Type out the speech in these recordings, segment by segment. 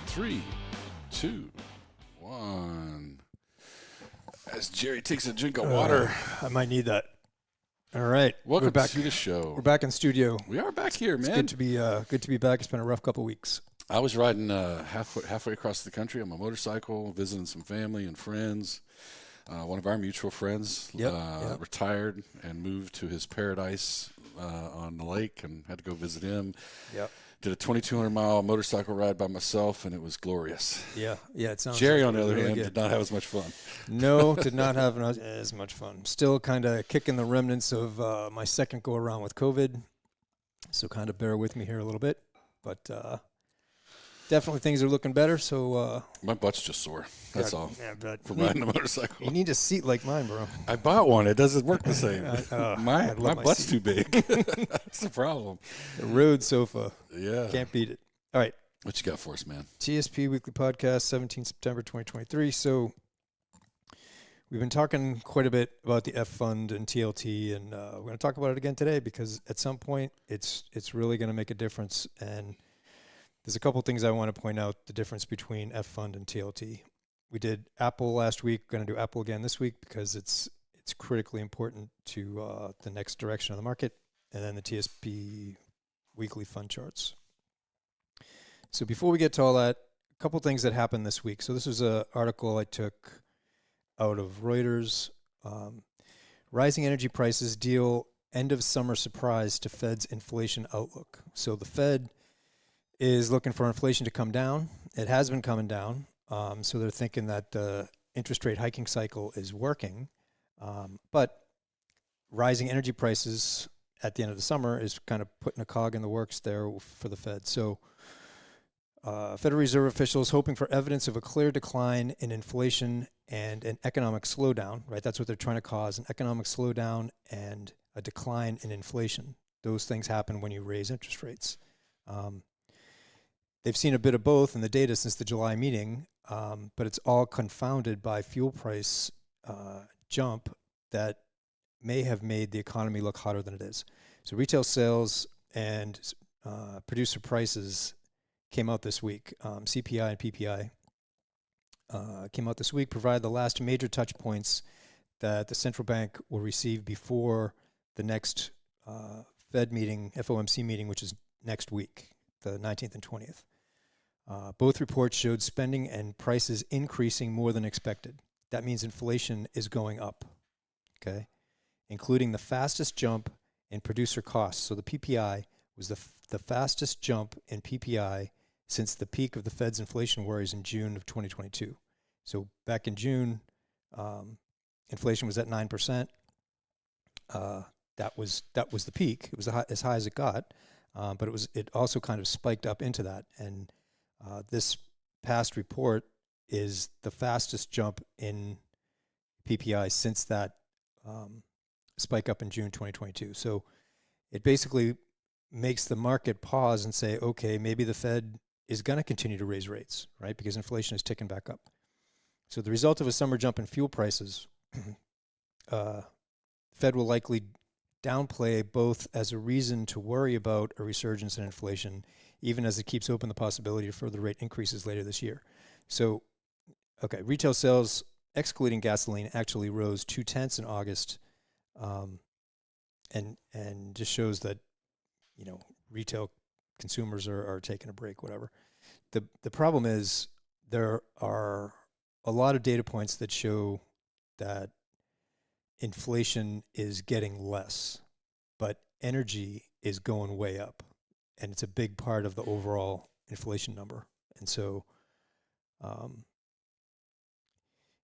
Three, two, one. As Jerry takes a drink of water. I might need that. All right. Welcome we're back to the show. We're back in studio. We are back here, man. It's good to be back. It's been a rough couple weeks. I was riding halfway across the country on my motorcycle, visiting some family and friends. One of our mutual friends retired and moved to his paradise on the lake, and had to go visit him. Yep. Did a 2,200-mile motorcycle ride by myself, and it was glorious. Yeah. It sounds. Jerry, like on the other really hand, good. did not have as much fun. No, did not have as much fun. Still kind of kicking the remnants of my second go around with COVID, so kind of bear with me here a little bit. But definitely things are looking better. So My butt's just sore. That's all. Yeah, but From riding a motorcycle. you need a seat like mine, bro. I bought one. It doesn't work the same. My my butt's seat. too big. That's the problem. The road sofa. Yeah. Can't beat it. All right. What you got for us, man? TSP Weekly Podcast, 17 September 2023. So we've been talking quite a bit about the F Fund and TLT, and we're going to talk about it again today because at some point it's really going to make a difference. And there's a couple things I want to point out, the difference between F Fund and TLT. We did Apple last week, going to do Apple again this week because it's critically important to the next direction of the market, and then the TSP Weekly Fund charts. So before we get to all that, a couple things that happened this week. So this was an article I took out of Reuters. Rising energy prices deal end of summer surprise to Fed's inflation outlook. So the Fed is looking for inflation to come down. It has been coming down. So they're thinking that the interest rate hiking cycle is working. But rising energy prices at the end of the summer is kind of putting a cog in the works there for the Fed. So Federal Reserve officials hoping for evidence of a clear decline in inflation and an economic slowdown, right? That's what they're trying to cause, an economic slowdown and a decline in inflation. Those things happen when you raise interest rates. They've seen a bit of both in the data since the July meeting, but it's all confounded by fuel price jump that may have made the economy look hotter than it is. So retail sales and producer prices came out this week. CPI and PPI came out this week, provide the last major touch points that the central bank will receive before the next Fed meeting, FOMC meeting, which is next week, the 19th and 20th. Both reports showed spending and prices increasing more than expected. That means inflation is going up, okay, including the fastest jump in producer costs. So the PPI was the fastest jump in PPI since the peak of the Fed's inflation worries in June of 2022. So back in June, inflation was at 9%. That was the peak. It was as high as it got, but it also kind of spiked up into that. And this past report is the fastest jump in PPI since that spike up in June 2022. So it basically makes the market pause and say, okay, maybe the Fed is going to continue to raise rates, right? Because inflation is ticking back up. So the result of a summer jump in fuel prices, Fed will likely downplay both as a reason to worry about a resurgence in inflation, even as it keeps open the possibility of further rate increases later this year. So, okay, retail sales, excluding gasoline, actually rose 0.2 in August, and just shows that, retail consumers are taking a break, whatever. The problem is there are a lot of data points that show that inflation is getting less, but energy is going way up, and it's a big part of the overall inflation number. And so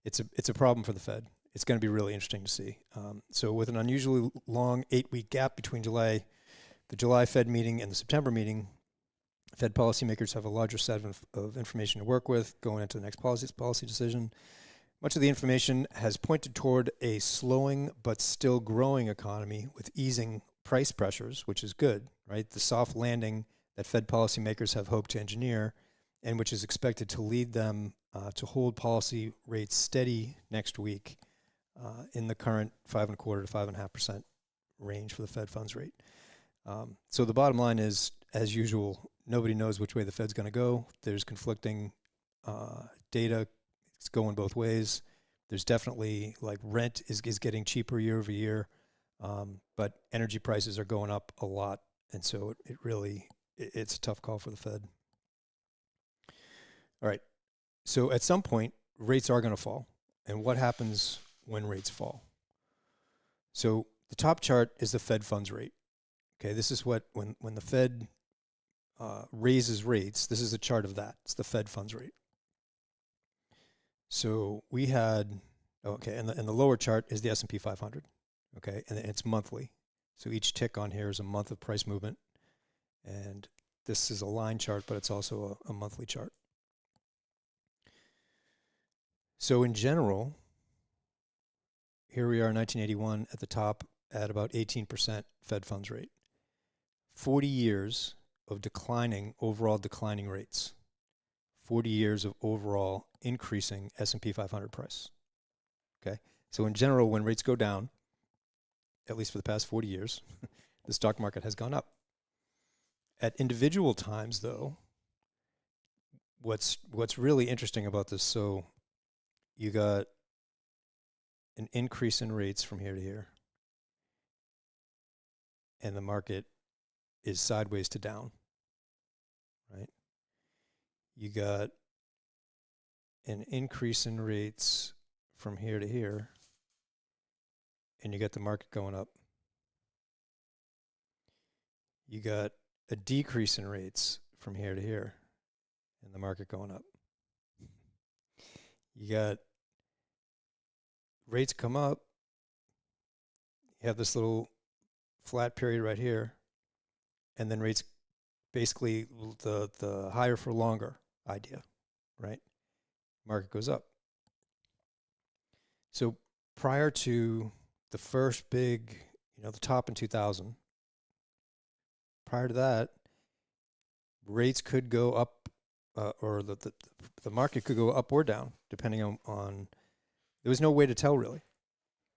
it's a problem for the Fed. It's going to be really interesting to see. So with an unusually long 8-week gap between the July Fed meeting and the September meeting, Fed policymakers have a larger set of information to work with going into the next policy decision. Much of the information has pointed toward a slowing but still growing economy with easing price pressures, which is good, right? The soft landing that Fed policymakers have hoped to engineer, and which is expected to lead them to hold policy rates steady next week in the current 5.25% to 5.5% range for the Fed funds rate. So the bottom line is as usual, nobody knows which way the Fed's going to go. There's conflicting data. It's going both ways. There's definitely, like, rent is getting cheaper year over year, but energy prices are going up a lot, and so it's a tough call for the Fed. All right, so at some point, rates are going to fall. And what happens when rates fall? So the top chart is the Fed funds rate. Okay, this is what, when the Fed raises rates, this is a chart of that. It's the Fed funds rate. So we had, okay, and the lower chart is the S&P 500. Okay, and it's monthly. So each tick on here is a month of price movement. And this is a line chart, but it's also a monthly chart. So in general, here we are in 1981 at the top at about 18% Fed funds rate. 40 years of overall declining rates. 40 years of overall increasing S&P 500 price. Okay? So in general, when rates go down, at least for the past 40 years, the stock market has gone up. At individual times, though, what's really interesting about this, so you got an increase in rates from here to here, and the market is sideways to down, right? You got an increase in rates from here to here, and you got the market going up. You got a decrease in rates from here to here, and the market going up. You got rates come up, you have this little flat period right here, and then rates, basically the higher for longer idea, right? Market goes up. So prior to the first big, the top in 2000, prior to that, rates could go up, or the market could go up or down, depending on there was no way to tell, really.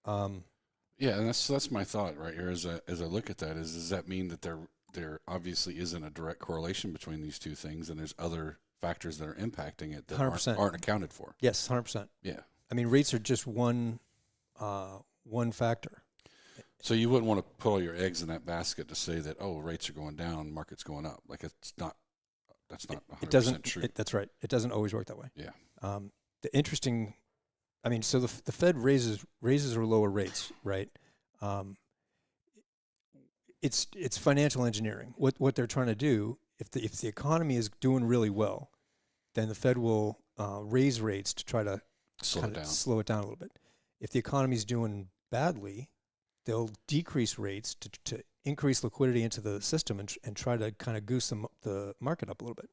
Yeah, and that's my thought right here as I look at that is, does that mean that there obviously isn't a direct correlation between these two things, and there's other factors that are impacting it that aren't accounted for? Yes, 100%. Yeah. I mean, rates are just one factor. So you wouldn't want to put all your eggs in that basket to say that, oh, rates are going down, market's going up. Like, that's not 100% true. That's right. It doesn't always work that way. Yeah. The interesting, so the Fed raises or lower rates, right? It's financial engineering. What they're trying to do, if the economy is doing really well, then the Fed will raise rates to try to slow it down a little bit. If the economy is doing badly, they'll decrease rates to increase liquidity into the system and try to kind of goose the market up a little bit.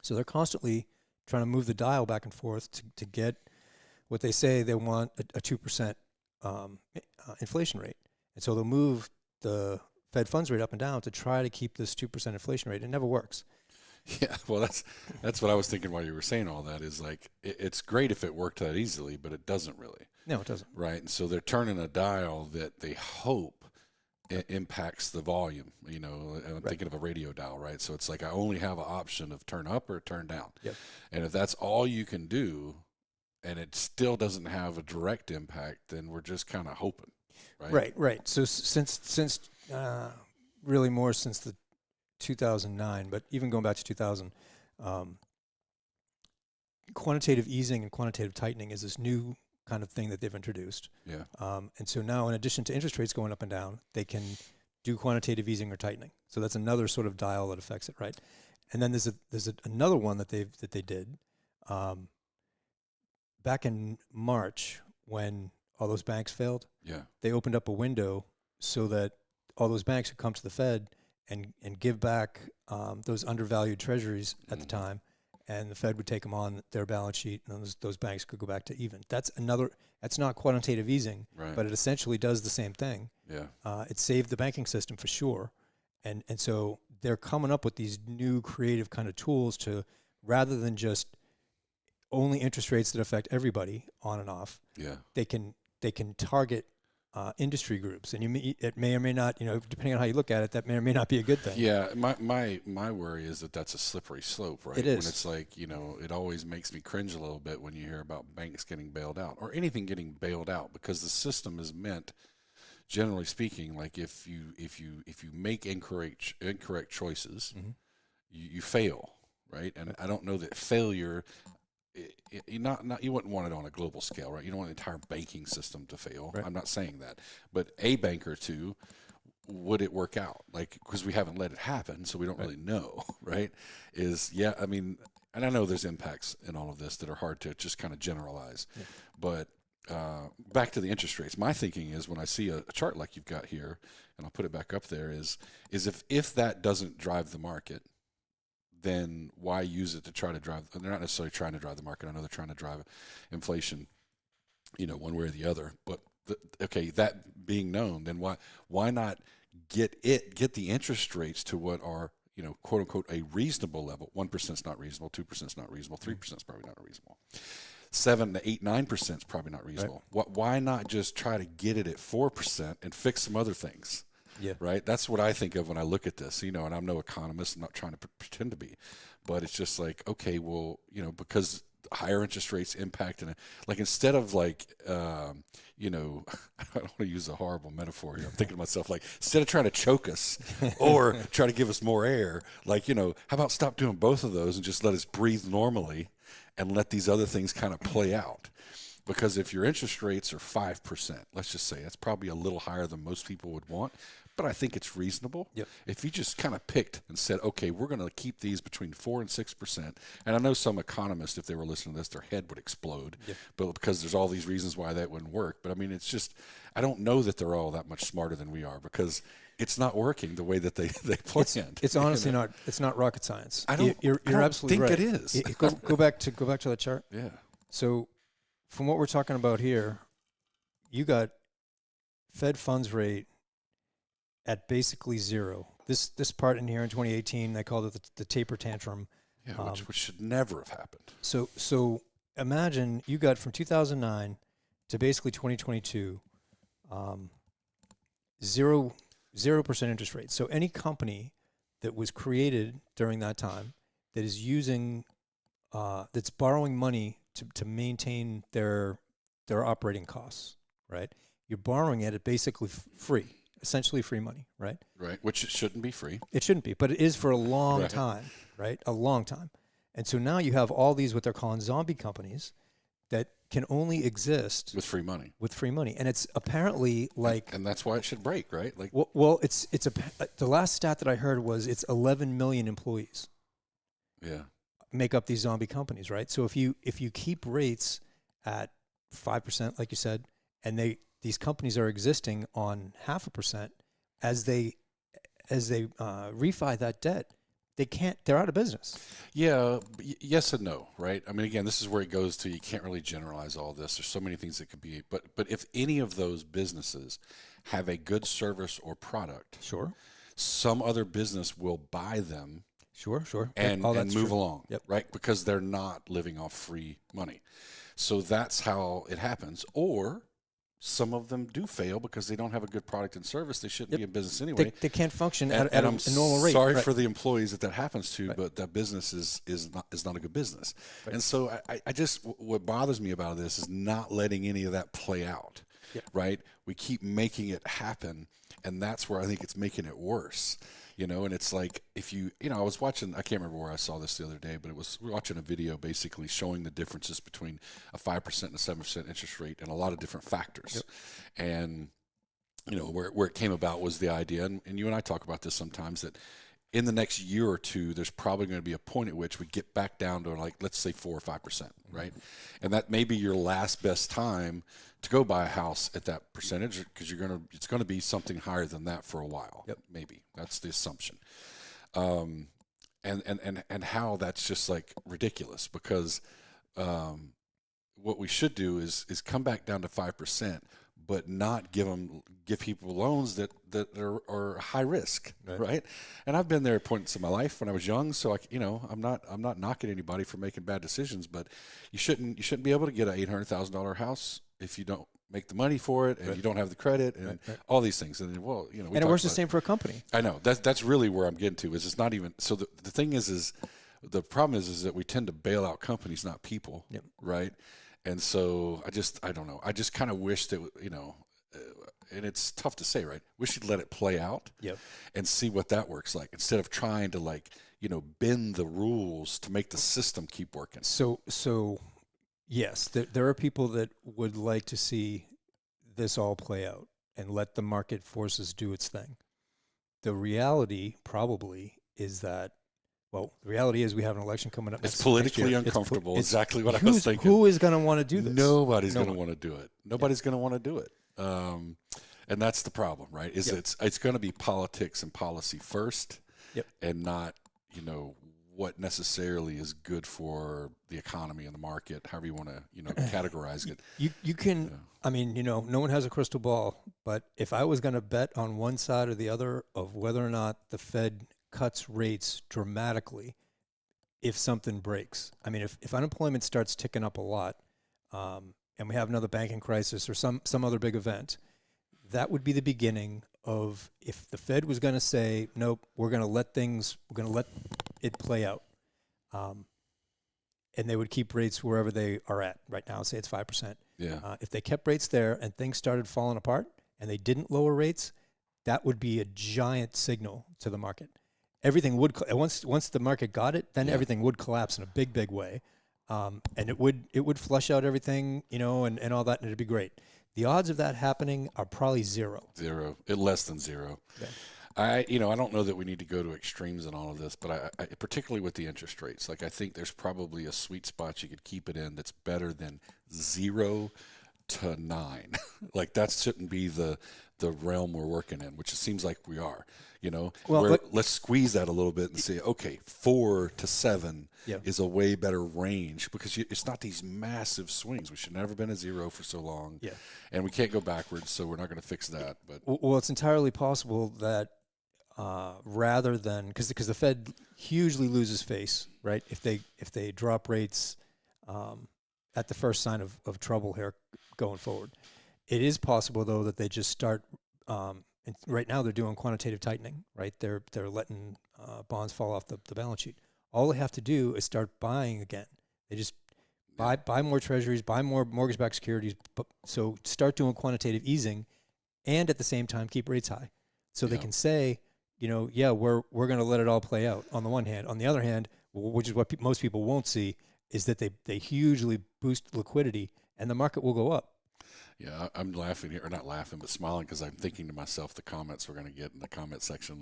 So they're constantly trying to move the dial back and forth to get what they say they want, a 2% inflation rate. And so they'll move the Fed funds rate up and down to try to keep this 2% inflation rate. It never works. Yeah, well, that's what I was thinking while you were saying all that, is like, it's great if it worked that easily, but it doesn't really. No, it doesn't. Right, and so they're turning a dial that they hope it impacts the volume. I'm thinking of a radio dial, right? So it's like, I only have an option of turn up or turn down. Yep. And if that's all you can do, and it still doesn't have a direct impact, then we're just kind of hoping, right? Right. So since really more since the 2009, but even going back to 2000, quantitative easing and quantitative tightening is this new kind of thing that they've introduced. Yeah. And so now, in addition to interest rates going up and down, they can do quantitative easing or tightening. So that's another sort of dial that affects it, right? And then there's another one that they did back in March, when all those banks failed. Yeah. They opened up a window so that all those banks could come to the Fed and give back those undervalued treasuries at the time, and the Fed would take them on their balance sheet, and those banks could go back to even. That's not quantitative easing, right, but it essentially does the same thing. Yeah. It saved the banking system for sure, and so they're coming up with these new creative kind of tools to, rather than just only interest rates that affect everybody on and off. Yeah. They can target industry groups, and it may or may not, depending on how you look at it, that may or may not be a good thing. Yeah, my worry is that that's a slippery slope, right? It is. When it's like, it always makes me cringe a little bit when you hear about banks getting bailed out or anything getting bailed out, because the system is meant, generally speaking, like if you make incorrect choices, Mm-hmm. you fail, right? And I don't know that failure. You wouldn't want it on a global scale, right? You don't want the entire banking system to fail. Right. I'm not saying that, but a bank or two, would it work out? Like, because we haven't let it happen, so we don't really know, right? I mean, and I know there's impacts in all of this that are hard to just kind of generalize, but back to the interest rates. My thinking is, when I see a chart like you've got here, and I'll put it back up there, is if that doesn't drive the market, then why use it to try to drive? They're not necessarily trying to drive the market. I know they're trying to drive inflation, one way or the other. But that being known, then why not get the interest rates to what are, quote unquote, a reasonable level? 1% is not reasonable. 2% is not reasonable. 3% is probably not reasonable. 7 to 8, 9% is probably not reasonable. Right. Why not just try to get it at 4% and fix some other things? Yeah. Right. That's what I think of when I look at this, and I'm no economist. I'm not trying to pretend to be, but it's just like, okay, well, because higher interest rates impact, and like, instead of like, I don't want to use a horrible metaphor here. I'm thinking to myself, like, instead of trying to choke us or try to give us more air, like, how about stop doing both of those and just let us breathe normally and let these other things kind of play out? Because if your interest rates are 5%, let's just say, that's probably a little higher than most people would want, but I think it's reasonable. Yep. If you just kind of picked and said, okay, we're going to keep these between 4 and 6%, and I know some economists, if they were listening to this, their head would explode, but because there's all these reasons why that wouldn't work. But I mean, it's just, I don't know that they're all that much smarter than we are, because it's not working the way that they planned. It's honestly not. It's not rocket science. You're absolutely right. It is. Go back to that chart. Yeah. So, from what we're talking about here, you got Fed funds rate at basically zero. This part in here in 2018, they called it the taper tantrum. Yeah, which should never have happened. So imagine you got from 2009 to basically 2022, 0% interest rate. So any company that was created during that time that is using, that's borrowing money to maintain their operating costs, right? You're borrowing it at basically free. Essentially free money, right? Right, which it shouldn't be free. It shouldn't be, but it is for a long time, right? A long time. And so now you have all these, what they're calling zombie companies, that can only exist with free money. And it's apparently like, and that's why it should break, right? Like, well, the last stat that I heard was it's 11 million employees. Yeah. Make up these zombie companies, right? So if you keep rates at 5%, like you said, and these companies are existing on 0.5%, as they refi that debt, they're out of business. Yeah, yes and no, right? I mean, again, this is where it goes to, you can't really generalize all this. There's so many things that could be, but if any of those businesses have a good service or product, sure, some other business will buy them, sure, and move along, yep, right? Because they're not living off free money. So that's how it happens. Or some of them do fail because they don't have a good product and service. They shouldn't be in business anyway. They can't function at a normal rate. Sorry for the employees that happens to, but that business is not a good business. Right. And so I just, what bothers me about this is not letting any of that play out. Yep. Right? We keep making it happen, and that's where I think it's making it worse. And it's like, if I was watching, I can't remember where I saw this the other day, but we were watching a video basically showing the differences between a 5% and a 7% interest rate and a lot of different factors. Yep. And, where it came about was the idea, and you and I talk about this sometimes, that in the next year or two, there's probably going to be a point at which we get back down to, like, let's say 4 or 5%, right? And that may be your last best time to go buy a house at that percentage, because it's going to be something higher than that for a while. Yep. Maybe that's the assumption. And how that's just like ridiculous, because what we should do is come back down to 5%, but not give people loans that are high risk, right? And I've been there at points in my life when I was young, so I'm not knocking anybody for making bad decisions, but you shouldn't be able to get an $800,000 house if you don't make the money for it and you don't have the credit and all these things. And and it works the same for a company. I know that's really where I'm getting to. Is it's not even so. The thing is the problem is that we tend to bail out companies, not people, right? And so I don't know. I just kind of wish that, and it's tough to say, right? We should let it play out and see what that works like instead of trying to bend the rules to make the system keep working. So yes, there are people that would like to see this all play out and let the market forces do its thing. The reality probably is that, the reality is we have an election coming up. It's politically uncomfortable. Exactly what I was thinking. Who is going to want to do this? Nobody's going to want to do it. Nobody's going to want to do it. And that's the problem, right? It's going to be politics and policy first, and not what necessarily is good for the economy and the market, however you want to categorize it. You can. I mean, no one has a crystal ball, but if I was going to bet on one side or the other of whether or not the Fed cuts rates dramatically if something breaks. I mean, if unemployment starts ticking up a lot, and we have another banking crisis or some other big event, that would be the beginning of, if the Fed was going to say, nope, we're going to let it play out. And they would keep rates wherever they are at right now. Say it's 5%. Yeah. If they kept rates there and things started falling apart and they didn't lower rates, that would be a giant signal to the market. Everything would once the market got it, then everything would collapse in a big way, and it would flush out everything, and all that, and it'd be great. The odds of that happening are probably zero. Less than zero. Yeah. I don't know that we need to go to extremes in all of this, but I particularly with the interest rates, I think there's probably a sweet spot you could keep it in that's better than 0 to 9. That shouldn't be the realm we're working in, which it seems like we are. Let's squeeze that a little bit and say, okay, 4 to 7 is a way better range, because it's not these massive swings. We should never been at 0 for so long, and we can't go backwards, so we're not going to fix that. But it's entirely possible that rather than, because the Fed hugely loses face, right? If they drop rates at the first sign of trouble here going forward, it is possible though that they just start. And right now they're doing quantitative tightening, right? They're letting bonds fall off the balance sheet. All they have to do is start buying again. They just buy more treasuries, buy more mortgage-backed securities. So start doing quantitative easing, and at the same time keep rates high. So they can say, we're going to let it all play out on the one hand. On the other hand, which is what most people won't see, is that they hugely boost liquidity, and the market will go up. Yeah, I'm laughing here, or not laughing, but smiling, because I'm thinking to myself the comments we're going to get in the comment section,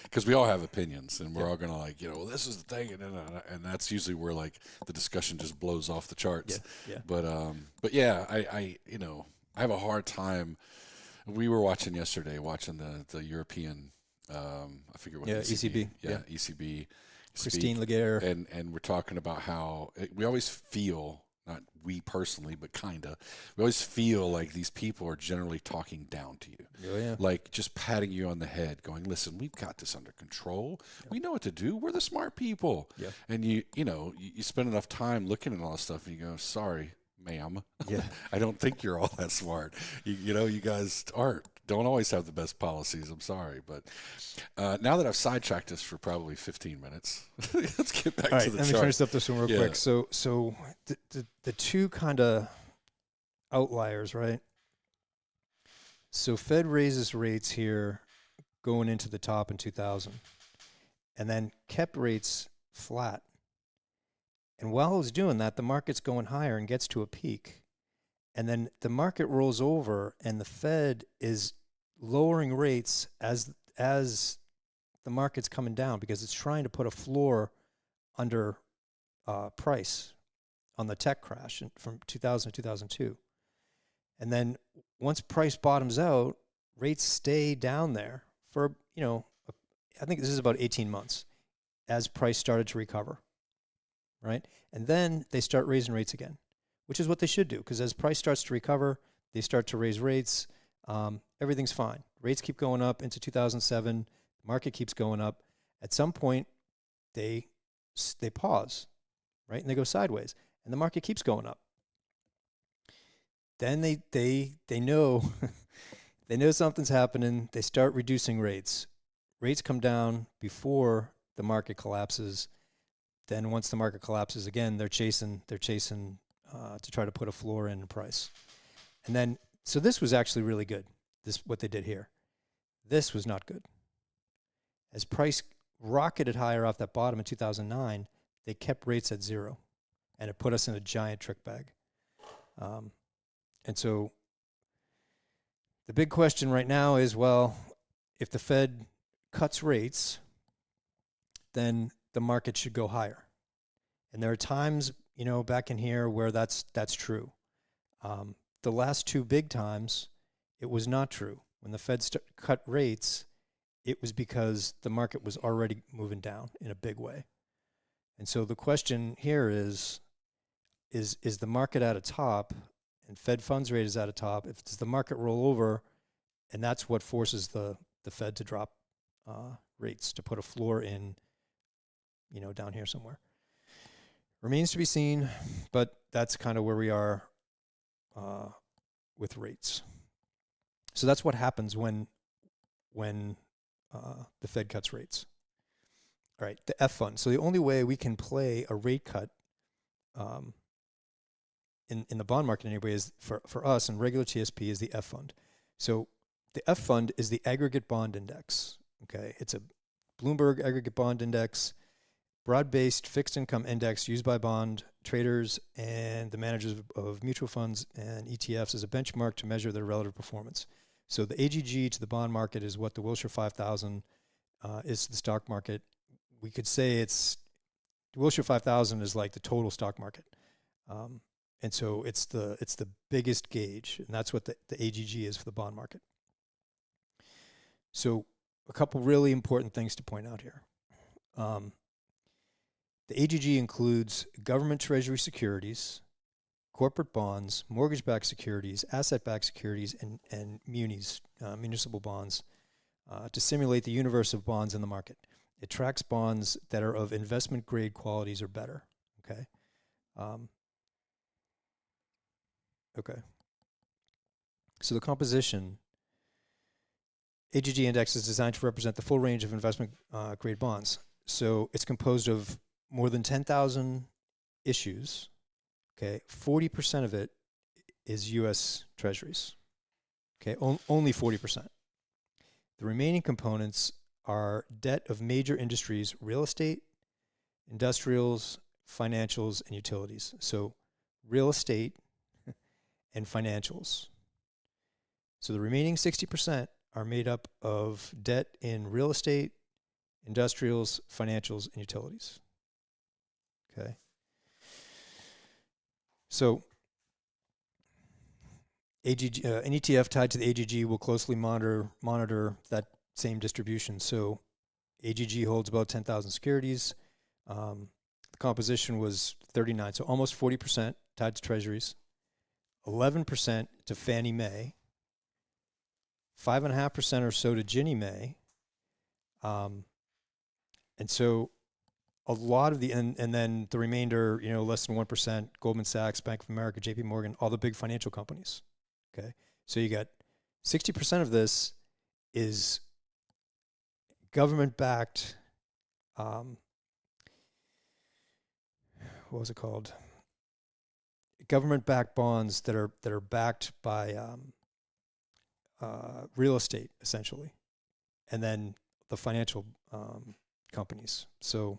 because we all have opinions, and we're all going to well, this is the thing, and that's usually where the discussion just blows off the charts. Yeah. But yeah, I have a hard time. We were watching the European, I forget what ECB. ECB. Christine Lagarde. And we're talking about how we always feel, not we personally, but we always feel like these people are generally talking down to you. Oh, yeah. Just patting you on the head, going, listen, we've got this under control. Yeah. We know what to do. We're the smart people. Yeah. And you spend enough time looking at all this stuff, and you go, sorry, ma'am. Yeah. I don't think you're all that smart. You guys don't always have the best policies. I'm sorry. But now that I've sidetracked us for probably 15 minutes, let's get back to the chart. Let me finish up this one real quick. So the two kind of outliers, right? So Fed raises rates here going into the top in 2000, and then kept rates flat. And while it was doing that, the market's going higher and gets to a peak. And then the market rolls over, and the Fed is lowering rates as the market's coming down, because it's trying to put a floor under price on the tech crash from 2000 to 2002. And then once price bottoms out, rates stay down there for, I think this is about 18 months as price started to recover, right? And then they start raising rates again, which is what they should do, because as price starts to recover, They start to raise rates. Everything's fine. Rates keep going up into 2007. The market keeps going up. At some point, they pause, right? And they go sideways. And the market keeps going up. Then they know they know something's happening. They start reducing rates. Rates come down before the market collapses. Then once the market collapses again, they're chasing to try to put a floor in price. And then, so this was actually really good. This, what they did here. This was not good. As price rocketed higher off that bottom in 2009, they kept rates at zero, and it put us in a giant trick bag. And so the big question right now is, well, if the Fed cuts rates, then the market should go higher. And there are times, back in here where that's true. The last two big times, it was not true. When the Fed cut rates, it was because the market was already moving down in a big way. And so the question here is the market at a top, and Fed funds rate is at a top? If does the market roll over, and that's what forces the Fed to drop rates, to put a floor in, down here somewhere. Remains to be seen, but that's kind of where we are with rates. So that's what happens when the Fed cuts rates. All right, the F fund. So the only way we can play a rate cut in the bond market anyway is for us, and regular TSP is the F fund. So the F fund is the aggregate bond index. Okay, it's a Bloomberg aggregate bond index, broad-based fixed income index used by bond traders and the managers of mutual funds and ETFs as a benchmark to measure their relative performance. So the AGG to the bond market is what the Wilshire 5000 is to the stock market. We could say the Wilshire 5000 is like the total stock market. And so it's the biggest gauge, and that's what the AGG is for the bond market. So a couple really important things to point out here. The AGG includes government treasury securities, corporate bonds, mortgage-backed securities, asset-backed securities, and munis, municipal bonds, to simulate the universe of bonds in the market. It tracks bonds that are of investment-grade qualities or better. Okay. Okay. So the composition, AGG index is designed to represent the full range of investment-grade bonds. So it's composed of more than 10,000 issues. Okay, 40% of it is U.S. Treasuries. Okay, only 40%. The remaining components are debt of major industries: real estate, industrials, financials, and utilities. So real estate and financials. So the remaining 60% are made up of debt in real estate, industrials, financials, and utilities. Okay. So AGG, an ETF tied to the AGG will closely monitor that same distribution. So AGG holds about 10,000 securities. The composition was 39, so almost 40% tied to treasuries, 11% to Fannie Mae, 5.5% or so to Ginnie Mae, and so a lot of and then the remainder, less than 1%, Goldman Sachs, Bank of America, JP Morgan, all the big financial companies. Okay. So you got 60% of this is government-backed, what was it called? Government-backed bonds that are backed by real estate, essentially, and then the financial companies. So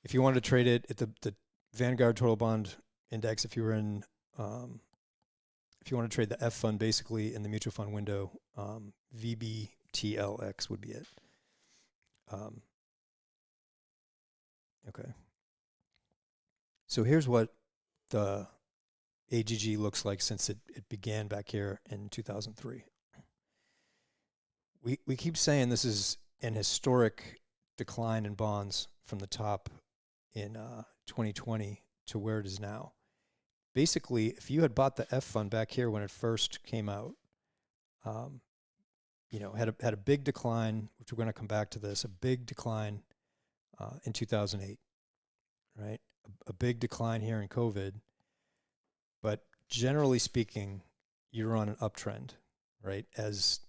if you wanted to trade it at the Vanguard Total Bond Index, if you want to trade the F fund basically in the mutual fund window, VBTLX would be it. Okay. So here's what the AGG looks like since it began back here in 2003. We keep saying this is an historic decline in bonds from the top in 2020 to where it is now. basically, if you had bought the F fund back here when it first came out, had a big decline, which we're going to come back to this, a big decline in 2008, right? A big decline here in COVID, but generally speaking, you're on an uptrend, right? As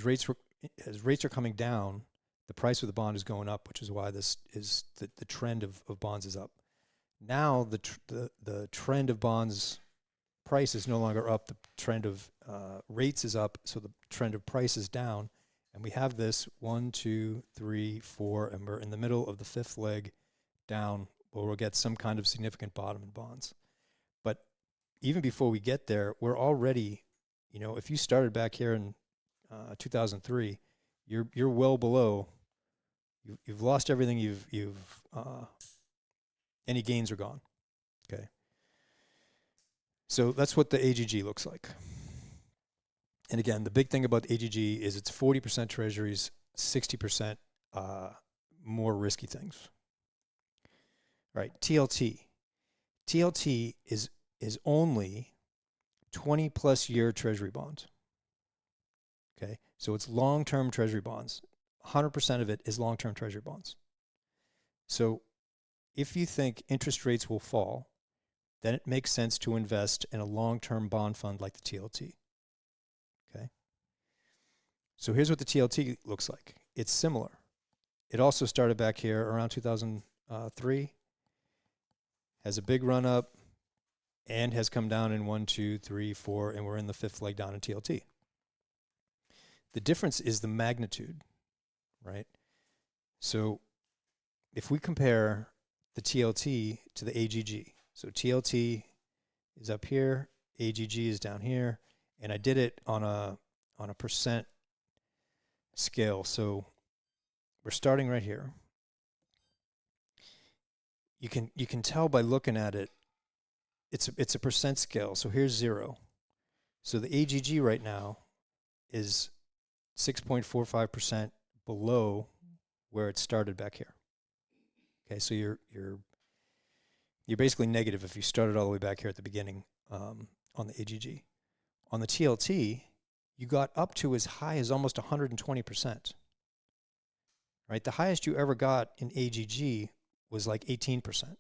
rates are coming down, the price of the bond is going up, which is why this is the trend of bonds is up. Now the trend of bonds price is no longer up. The trend of rates is up, so the trend of price is down. And we have this 1, 2, 3, 4, and we're in the middle of the fifth leg down, where we'll get some kind of significant bottom in bonds. But even before we get there, we're already, if you started back here in 2003, you're well below. You've lost everything. Any gains are gone. Okay. So that's what the AGG looks like. And again, the big thing about the AGG is it's 40% treasuries, 60% more risky things. All right, TLT. TLT is only 20 plus year treasury bonds. Okay, so it's long-term treasury bonds. 100% of it is long-term treasury bonds. So if you think interest rates will fall, then it makes sense to invest in a long-term bond fund like the TLT. Okay. So here's what the TLT looks like. It's similar. It also started back here around 2003, has a big run up, and has come down in 1, 2, 3, 4, and we're in the fifth leg down in TLT. The difference is the magnitude, right? So if we compare the TLT to the AGG, so TLT is up here, AGG is down here, and I did it on a percent scale. So we're starting right here. You can tell by looking at it, it's a percent scale. So here's 0. So the AGG right now is 6.45% below where it started back here. Okay, so you're basically negative if you started all the way back here at the beginning on the AGG. On the TLT, you got up to as high as almost 120%. Right? The highest you ever got in AGG was like 18%.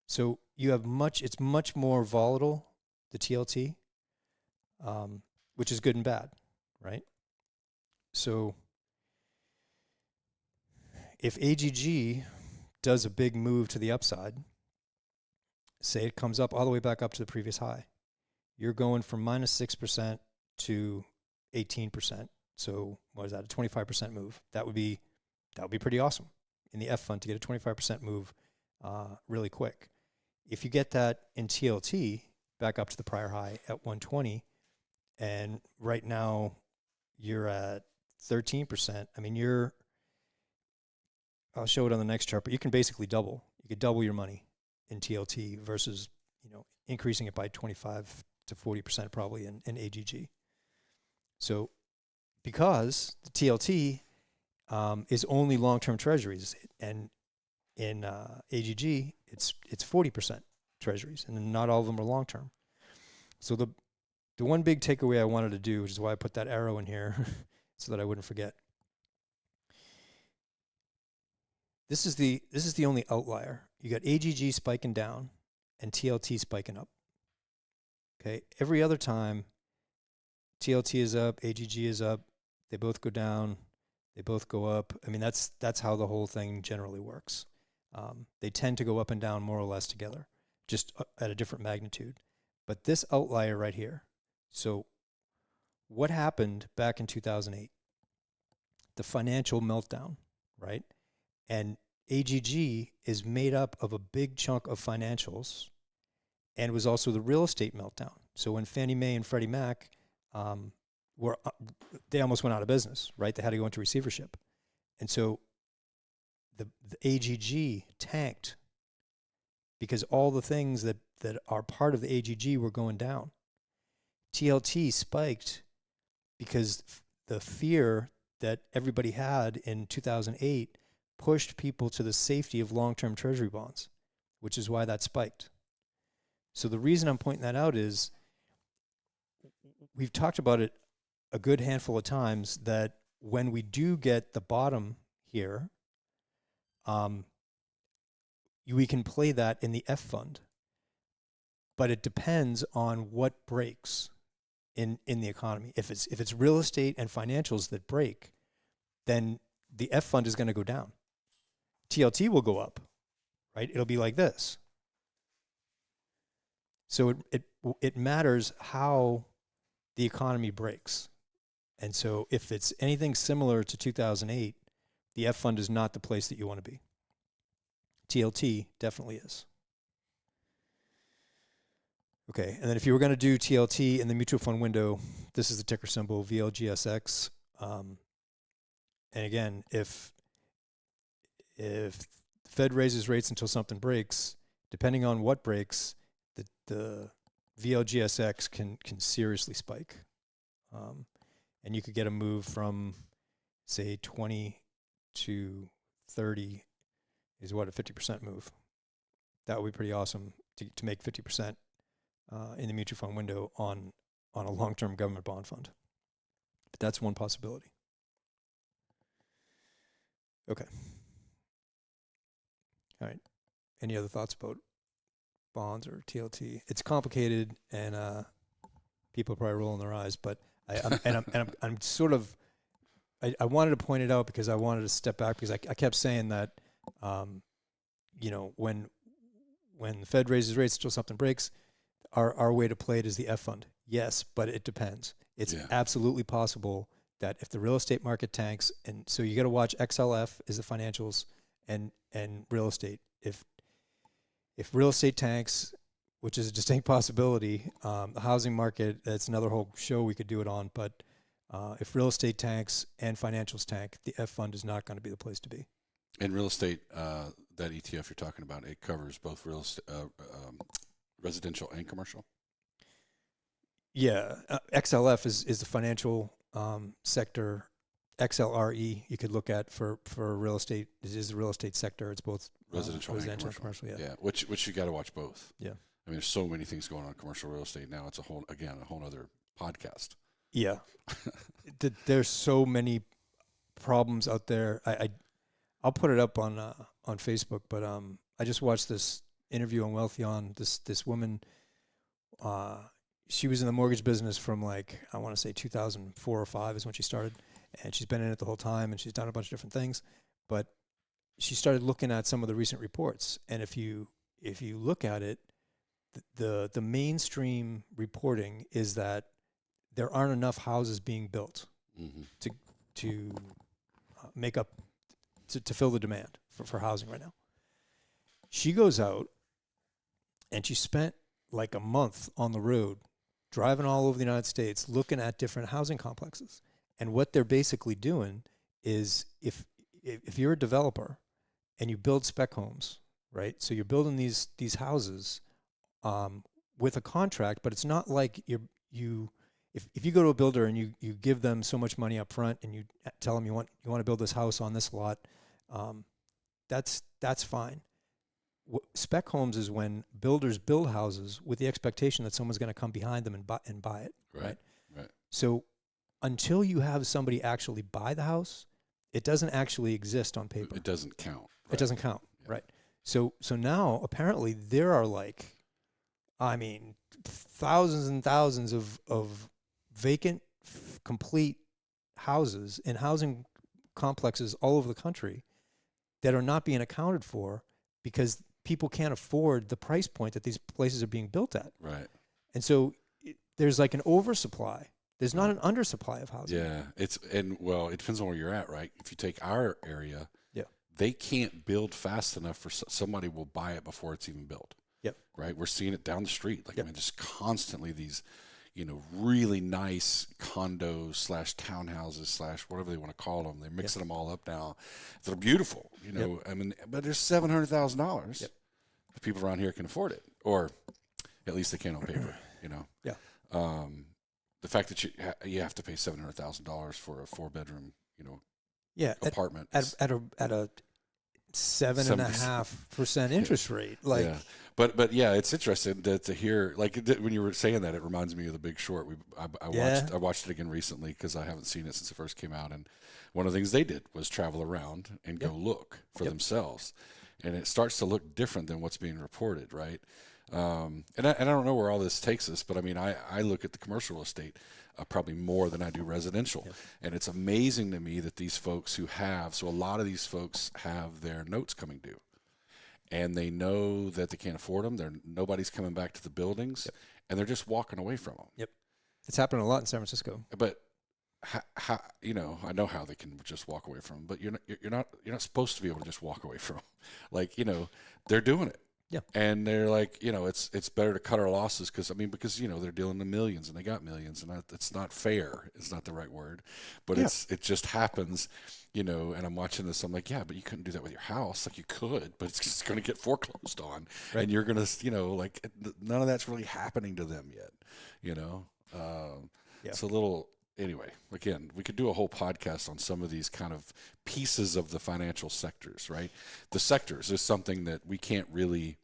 So you have it's much more volatile, the TLT, which is good and bad, right? So if AGG does a big move to the upside, say it comes up all the way back up to the previous high, you're going from minus 6% to 18%. So what is that? A 25% move. That would be pretty awesome in the F fund to get a 25% move really quick. If you get that in TLT back up to the prior high at 120, and right now you're at 13%. I mean, I'll show it on the next chart, but you can basically double. You could double your money in TLT versus, increasing it by 25 to 40% probably in AGG. So because the TLT is only long-term treasuries, and in AGG it's 40% treasuries, and not all of them are long-term. So the one big takeaway I wanted to do, which is why I put that arrow in here so that I wouldn't forget. This is the only outlier. You got AGG spiking down and TLT spiking up. Okay, every other time TLT is up, AGG is up, they both go down, they both go up. I mean, that's how the whole thing generally works. They tend to go up and down more or less together, just at a different magnitude. But this outlier right here. So what happened back in 2008? The financial meltdown, right? And AGG is made up of a big chunk of financials, and was also the real estate meltdown. So when Fannie Mae and Freddie Mac they almost went out of business, right? They had to go into receivership. And so the AGG tanked because all the things that are part of the AGG were going down. TLT spiked because the fear that everybody had in 2008 pushed people to the safety of long-term treasury bonds, which is why that spiked. So the reason I'm pointing that out is we've talked about it a good handful of times that when we do get the bottom here, we can play that in the F fund, but it depends on what breaks in the economy. If it's real estate and financials that break, then the F fund is going to go down. TLT will go up, right? It'll be like this. So it matters how the economy breaks. And so if it's anything similar to 2008, the F fund is not the place that you want to be. TLT definitely is. Okay, and then if you were going to do TLT in the mutual fund window, this is the ticker symbol, VLGSX. And again, if the Fed raises rates until something breaks, depending on what breaks, the VLGSX can seriously spike. And you could get a move from, say, 20 to 30 is what, a 50% move. That would be pretty awesome to make 50% in the mutual fund window on a long-term government bond fund. But that's one possibility. Okay. All right. Any other thoughts about bonds or TLT? It's complicated, and people are probably rolling their eyes. But I'm sort of I wanted to point it out because I wanted to step back because I kept saying that when the Fed raises rates until something breaks, our way to play it is the F fund. Yes, but it depends. It's absolutely possible that if the real estate market tanks, and so you got to watch XLF is the financials and real estate. If real estate tanks, which is a distinct possibility, the housing market, that's another whole show we could do it on. But if real estate tanks and financials tank, the F fund is not going to be the place to be. In real estate, that ETF you're talking about, it covers both real estate, residential and commercial. Yeah, XLF is the financial sector. XLRE you could look at for real estate. This is the real estate sector. It's both residential and commercial. Yeah, which you got to watch both. Yeah, I mean, there's so many things going on in commercial real estate now. It's a whole other podcast. Yeah, there's so many problems out there. I'll put it up on Facebook, but I just watched this interview on Wealthion. This woman, she was in the mortgage business from I want to say 2004 or 5 is when she started, and she's been in it the whole time, and she's done a bunch of different things. But she started looking at some of the recent reports, and if you look at it, the mainstream reporting is that there aren't enough houses being built to make up to fill the demand for housing right now. She goes out and she spent a month on the road driving all over the United States looking at different housing complexes. And what they're basically doing is if you're a developer and you build spec homes, right? So you're building these houses with a contract, but it's not like if you go to a builder and you give them so much money up front and you tell them you want to build this house on this lot, that's fine. Spec homes is when builders build houses with the expectation that someone's going to come behind them and buy it. Right. So until you have somebody actually buy the house, it doesn't actually exist on paper. It doesn't count. Right? It doesn't count. Yeah. Right. So now apparently there are thousands and thousands of vacant, complete houses in housing complexes all over the country that are not being accounted for because people can't afford the price point that these places are being built at. Right. And so there's an oversupply. There's not an undersupply of housing. Yeah. It depends on where you're at, right? If you take our area, they can't build fast enough for somebody will buy it before it's even built. Yep. Right. We're seeing it down the street. Just constantly these, really nice condos / townhouses / whatever they want to call them. They're mixing them all up now. They're beautiful, but there's $700,000. Yep. The people around here can afford it, or at least they can on paper, Yeah. The fact that you have to pay $700,000 for a 4-bedroom, apartment. 7.5% interest rate. Like, yeah. But yeah, it's interesting to hear, like, when you were saying that, it reminds me of The Big Short. I watched it again recently because I haven't seen it since it first came out, and one of the things they did was travel around and go look for themselves, and it starts to look different than what's being reported, right? And I don't know where all this takes us, but I mean, I look at the commercial real estate probably more than I do residential, and it's amazing to me that these folks so a lot of these folks have their notes coming due. And they know that they can't afford them. Nobody's coming back to the buildings, and they're just walking away from them. Yep, it's happening a lot in San Francisco. But how I know how they can just walk away from them, but you're not supposed to be able to just walk away from them. Like, they're doing it. Yeah, and they're like, it's better to cut our losses because they're dealing in millions and they got millions, and it's not fair. It's not the right word, but it just happens. And I'm watching this. I'm like, yeah, but you couldn't do that with your house. Like, you could, but it's just going to get foreclosed on, right. And you're going to, like, none of that's really happening to them yet. It's a little. Anyway, again, we could do a whole podcast on some of these kind of pieces of the financial sectors, right? The sectors is something that we can't really,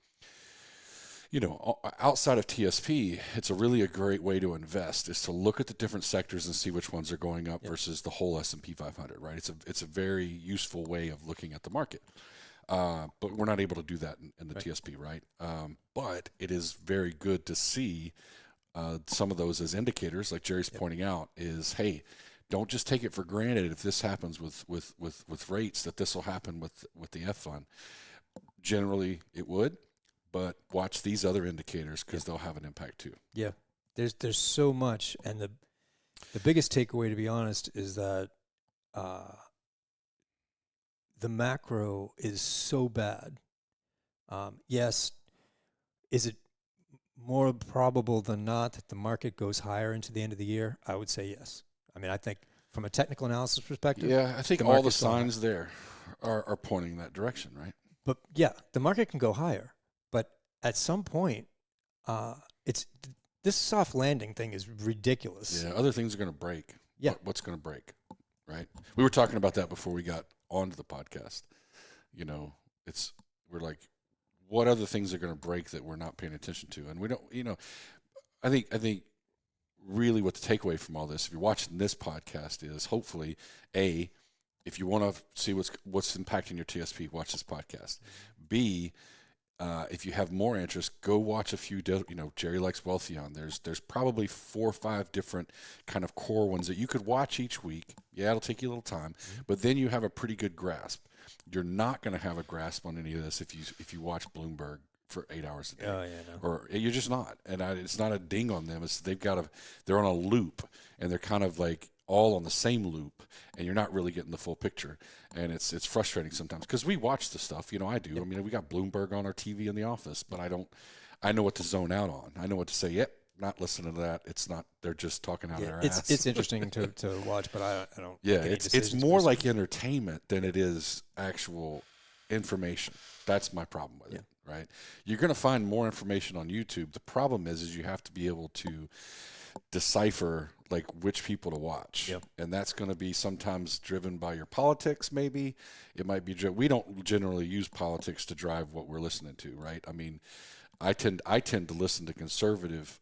outside of TSP, it's a great way to invest is to look at the different sectors and see which ones are going up versus the whole S&P 500, right? It's a very useful way of looking at the market. But we're not able to do that in the TSP, right? But it is very good to see some of those as indicators, like Jerry's pointing out, is, hey, don't just take it for granted if this happens with rates that this will happen with the F fund. Generally, it would, but watch these other indicators because they'll have an impact too. Yeah, there's so much, and the biggest takeaway, to be honest, is that the macro is so bad. Yes, is it more probable than not that the market goes higher into the end of the year? I would say yes. I mean, I think from a technical analysis perspective, I think all the signs there are pointing in that direction, right? But yeah, the market can go higher, but at some point, this soft landing thing is ridiculous. Yeah, other things are going to break. Yeah, what's going to break, right? We were talking about that before we got onto the podcast. We're like, what other things are going to break that we're not paying attention to? And we don't, I think really what the takeaway from all this, if you're watching this podcast, is hopefully, if you want to see what's impacting your TSP, watch this podcast. B, if you have more interest, go watch a few. Jerry likes Wealthion. There's probably 4 or 5 different kind of core ones that you could watch each week. Yeah, it'll take you a little time, but then you have a pretty good grasp. You're not going to have a grasp on any of this if you watch Bloomberg for 8 hours a day. Oh, yeah, no. Or you're just not. And it's not a ding on them. They're on a loop, and they're kind of like all on the same loop, and you're not really getting the full picture. And it's frustrating sometimes because we watch the stuff. I do. Yep. I mean, we got Bloomberg on our TV in the office, but I know what to zone out on. I know what to say. Yep. Not listening to that. It's not. They're just talking out of their ass. It's interesting to watch, but I don't. Yeah, it's more like entertainment than it is actual information. That's my problem with it. Right? You're going to find more information on YouTube. The problem is you have to be able to decipher like which people to watch, and that's going to be sometimes driven by your politics. Maybe it might be. We don't generally use politics to drive what we're listening to, right? I mean, I tend to listen to conservative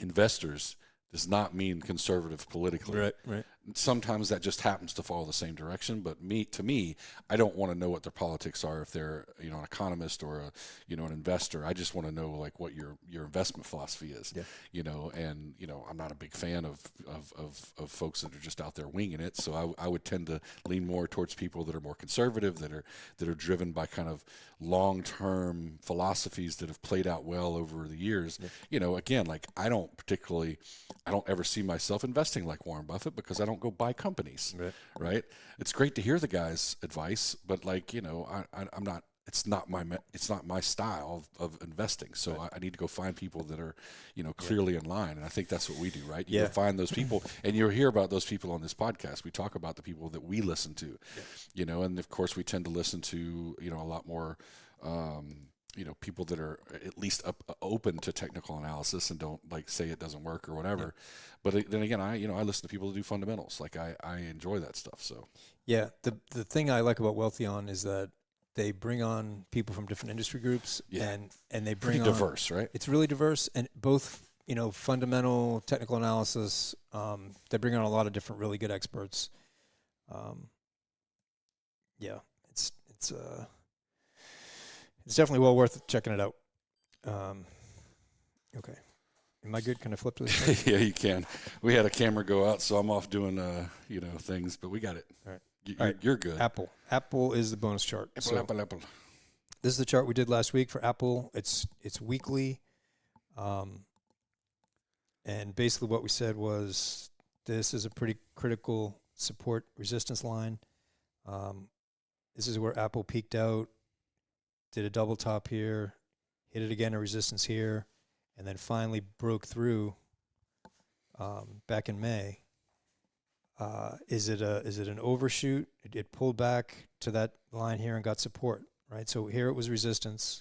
investors. Does not mean conservative politically. Right. Sometimes that just happens to follow the same direction. But to me, I don't want to know what their politics are if they're an economist or an investor. I just want to know like what your investment philosophy is. Yeah. And I'm not a big fan of folks that are just out there winging it. So I would tend to lean more towards people that are more conservative, that are driven by kind of long-term philosophies that have played out well over the years. Yeah. Again, like I don't ever see myself investing like Warren Buffett because I don't go buy companies, right? It's great to hear the guy's advice, but like, I'm not, it's not my style of investing. So I need to go find people that are, clearly in line. And I think that's what we do, right? You find those people and you'll hear about those people on this podcast. We talk about the people that we listen to, and of course we tend to listen to, a lot more, people that are at least open to technical analysis and don't like say it doesn't work or whatever. Yeah. But then again, I listen to people that do fundamentals. Like I enjoy that stuff. So yeah, the thing I like about Wealthion is that they bring on people from different industry groups, yeah. and they bring pretty diverse, right? It's really diverse, and both fundamental technical analysis. They bring on a lot of different really good experts. Yeah, it's definitely well worth checking it out. Okay. Am I good? Can I flip to this? Yeah, you can. We had a camera go out, so I'm off doing things, but we got it. All right. You're good. Apple is the bonus chart. Apple. This is the chart we did last week for Apple. It's weekly. And basically what we said was this is a pretty critical support resistance line. This is where Apple peaked out, did a double top here, hit it again, a resistance here, and then finally broke through back in May. Is it an overshoot? It pulled back to that line here and got support, right? So here it was resistance,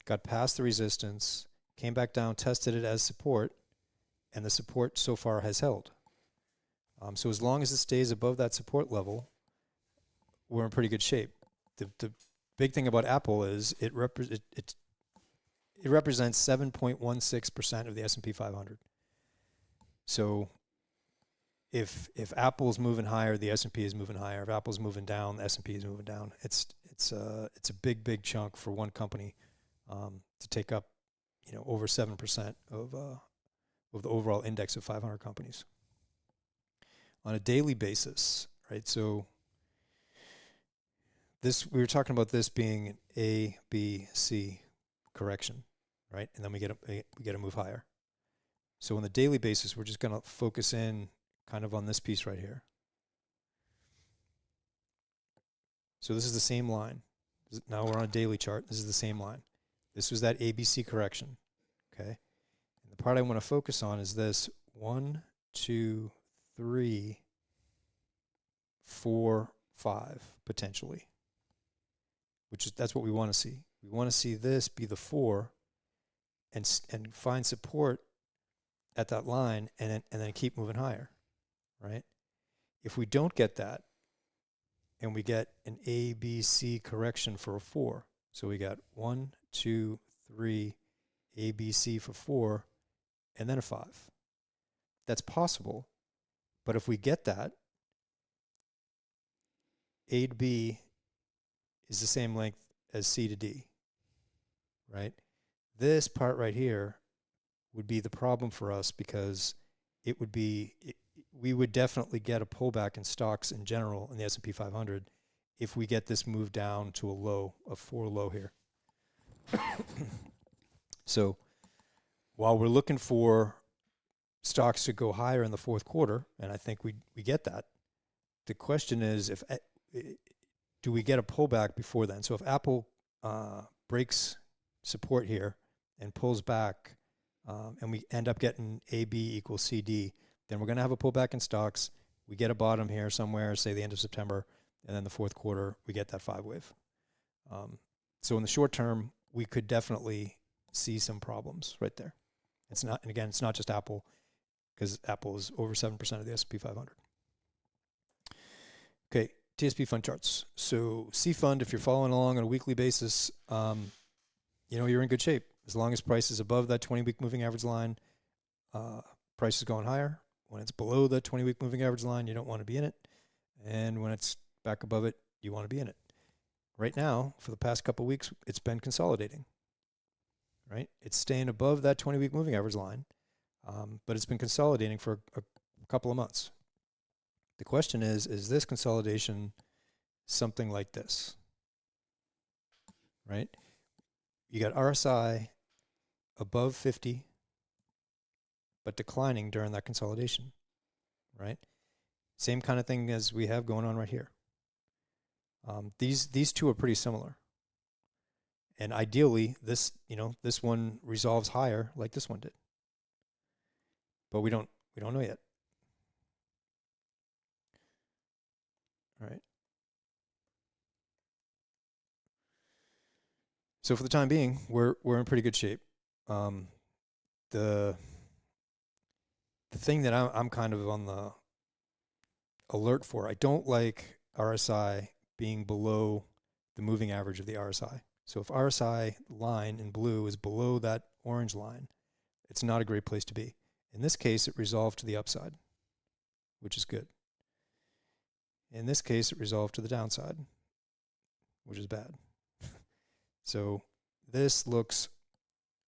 got past the resistance, came back down, tested it as support, and the support so far has held. So as long as it stays above that support level, we're in pretty good shape. The big thing about Apple is it represents 7.16% of the S&P 500. So if Apple's moving higher, the S&P is moving higher. If Apple's moving down, the S&P is moving down. It's a big chunk for one company to take up over 7% of the overall index of 500 companies on a daily basis, right? So we were talking about this being an A, B, C correction, right? And then we get a move higher. So on the daily basis, we're just going to focus in kind of on this piece right here. So this is the same line. Now we're on a daily chart. This is the same line. This was that ABC correction, okay? And the part I want to focus on is this 1, 2, 3, 4, 5 potentially. That's what we want to see. We want to see this be the 4 and find support at that line and then keep moving higher, right? If we don't get that and we get an A, B, C correction for a 4, so we got 1, 2, 3, A, B, C for 4, and then a 5. That's possible, but if we get that, A to B is the same length as C to D, right? This part right here would be the problem for us because we would definitely get a pullback in stocks in general in the S&P 500 if we get this move down to a 4 low here. So while we're looking for stocks to go higher in the fourth quarter, and I think we get that, the question is do we get a pullback before then? So if Apple breaks support here and pulls back, and we end up getting AB equals CD, then we're going to have a pullback in stocks. We get a bottom here somewhere, say the end of September, and then the fourth quarter, we get that 5 wave. So in the short term, we could definitely see some problems right there. It's not just Apple, because Apple is over 7% of the S&P 500. Okay, TSP fund charts. So C fund, if you're following along on a weekly basis, you're in good shape. As long as price is above that 20-week moving average line, price is going higher. When it's below the 20-week moving average line, you don't want to be in it. And when it's back above it, you want to be in it. Right now, for the past couple of weeks, it's been consolidating, right? It's staying above that 20-week moving average line, but it's been consolidating for a couple of months. The question is this consolidation something like this, right? You got RSI above 50, but declining during that consolidation, right? Same kind of thing as we have going on right here. These two are pretty similar. And ideally, this one resolves higher like this one did. But we don't know yet. All right. So for the time being, we're in pretty good shape. The thing that I'm kind of on the alert for, I don't like RSI being below the moving average of the RSI. So if RSI line in blue is below that orange line, it's not a great place to be. In this case, it resolved to the upside, which is good. In this case, it resolved to the downside, which is bad. So this looks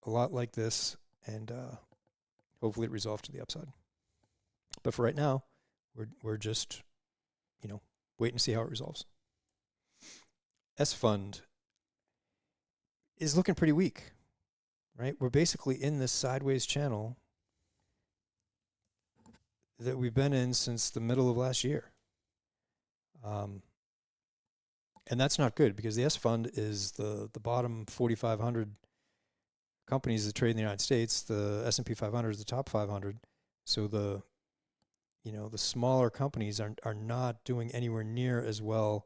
a lot like this, and hopefully it resolved to the upside. But for right now, we're just, wait and see how it resolves. S fund is looking pretty weak, right? We're basically in this sideways channel that we've been in since the middle of last year. And that's not good, because the S fund is the bottom 4,500 companies that trade in the United States. The S&P 500 is the top 500. So the smaller companies are not doing anywhere near as well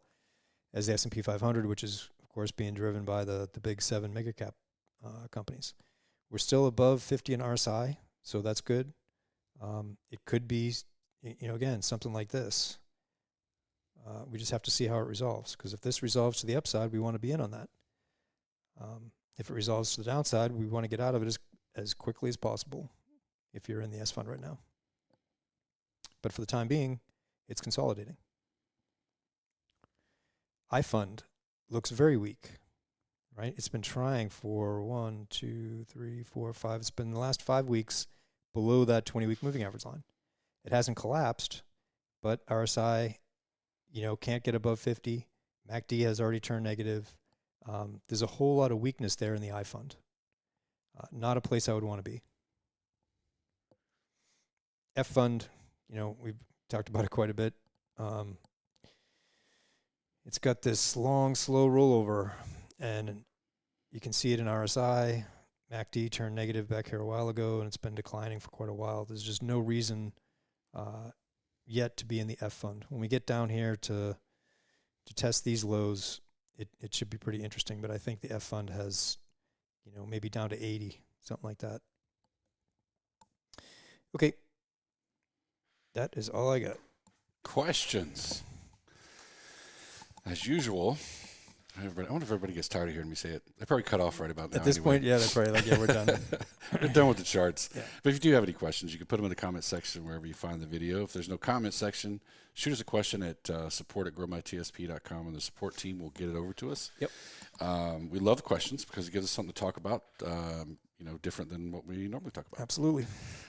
as the S&P 500, which is, of course, being driven by the big 7 mega cap companies. We're still above 50 in RSI, so that's good. It could be, again, something like this. We just have to see how it resolves, because if this resolves to the upside, we want to be in on that. If it resolves to the downside, we want to get out of it as quickly as possible if you're in the S fund right now. But for the time being, it's consolidating. I fund looks very weak, right? It's been trying for 1, 2, 3, 4, 5. It's been the last 5 weeks below that 20-week moving average line. It hasn't collapsed, but RSI, can't get above 50. MACD has already turned negative. There's a whole lot of weakness there in the I fund. Not a place I would want to be. F fund, we've talked about it quite a bit. It's got this long, slow rollover, and you can see it in RSI. MACD turned negative back here a while ago, and it's been declining for quite a while. There's just no reason yet to be in the F fund. When we get down here to test these lows, it should be pretty interesting, but I think the F fund has, maybe down to 80, something like that. Okay. That is all I got. Questions. As usual, I wonder if everybody gets tired of hearing me say it. They probably cut off right about now. At this point, yeah, they're probably like, yeah, we're done. We're done with the charts. Yeah. But if you do have any questions, you can put them in the comment section wherever you find the video. If there's no comment section, shoot us a question at support@growmytsp.com, and the support team will get it over to us. Yep. We love questions because it gives us something to talk about, different than what we normally talk about. Absolutely.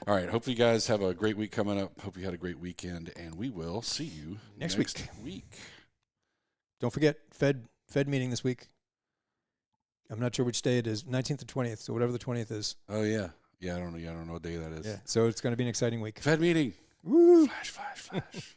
All right. Hopefully you guys have a great week coming up. Hope you had a great weekend, and we will see you next week. Don't forget, Fed meeting this week. I'm not sure which day it is, 19th or 20th, so whatever the 20th is. Oh, yeah. Yeah, I don't know what day that is. Yeah, so it's going to be an exciting week. Fed meeting. Woo! Flash.